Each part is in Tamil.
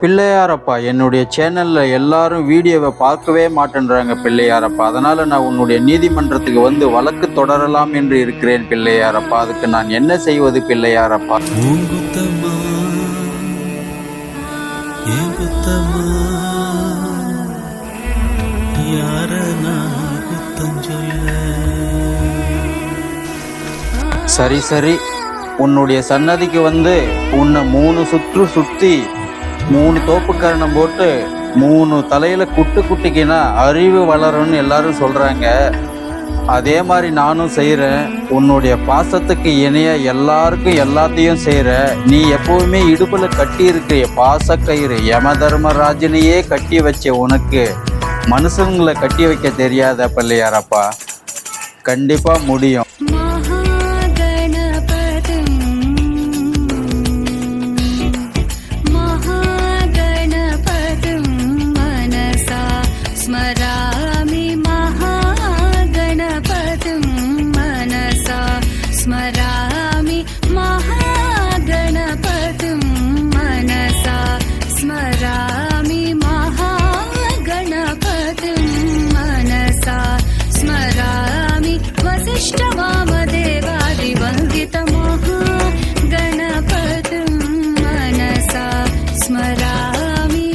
பிள்ளையாரப்பா, என்னுடைய சேனல்ல எல்லாரும் வீடியோவை பார்க்கவே மாட்டேன்றாங்க பிள்ளையாரப்பா. அதனால நான் உன்னுடைய நீதிமன்றத்துக்கு வந்து வழக்கு தொடரலாம் என்று இருக்கிறேன் பிள்ளையாரப்பா. அதுக்கு நான் என்ன செய்வது பிள்ளையாரப்பா? சரி சரி, உன்னுடைய சன்னதிக்கு வந்து உன்னை 3 சுற்று சுற்றி 3 தோப்பு கரணம் போட்டு 3 தலையில குட்டிக்கினா அறிவு வளரும்னு எல்லாரும் சொல்றாங்க. அதே மாதிரி நானும் செய்கிறேன். உன்னுடைய பாசத்துக்கு இணைய எல்லாருக்கும் எல்லாத்தையும் செய்கிற. நீ எப்பவுமே இடுப்புல கட்டி இருக்கிற பாசக்கயிறு யம தர்மராஜனையே கட்டி வச்ச உனக்கு மனுஷங்களை கட்டி வைக்க தெரியாத பிள்ளையாரப்பா? கண்டிப்பா முடியும். स्मरामि महागणपतिं मनसा स्मरामि महागणपतिं मनसा स्मरामि महागणपतिं मनसा स्मरामि वसिष्ठवामदेवादिवन्दितमहागणपतिं मनसा स्मरामि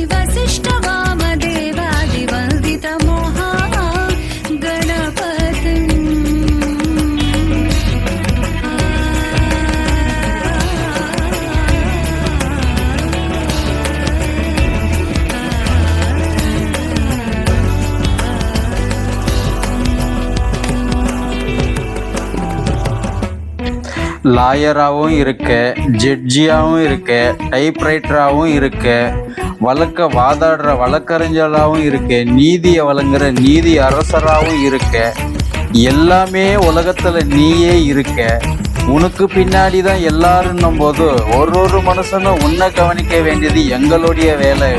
லாயராகவும் இருக்க, ஜட்ஜியாகவும் இருக்க, டைப்ரைட்டராகவும் இருக்க, வழக்க வாதாடுற வழக்கறிஞராகவும் இருக்க, நீதியை வழங்குற நீதி அரசராகவும் இருக்க, எல்லாமே உலகத்துல நீயே இருக்க. உனக்கு பின்னாடி தான் எல்லாருன்னும் போது ஒரு மனுஷனும் உன்னை கவனிக்க வேண்டியது எங்களுடைய வேலை.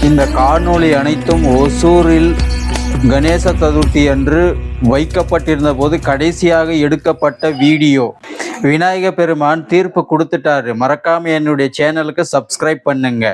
இந்த காணொளி அனைத்தும் ஒசூரில் கணேச சதுர்த்தி அன்று வைக்கப்பட்டிருந்த போது கடைசியாக எடுக்கப்பட்ட வீடியோ. விநாயக பெருமான் தீர்ப்பு கொடுத்துட்டாரு. மறக்காம என்னுடைய சேனலுக்கு சப்ஸ்கிரைப் பண்ணுங்க.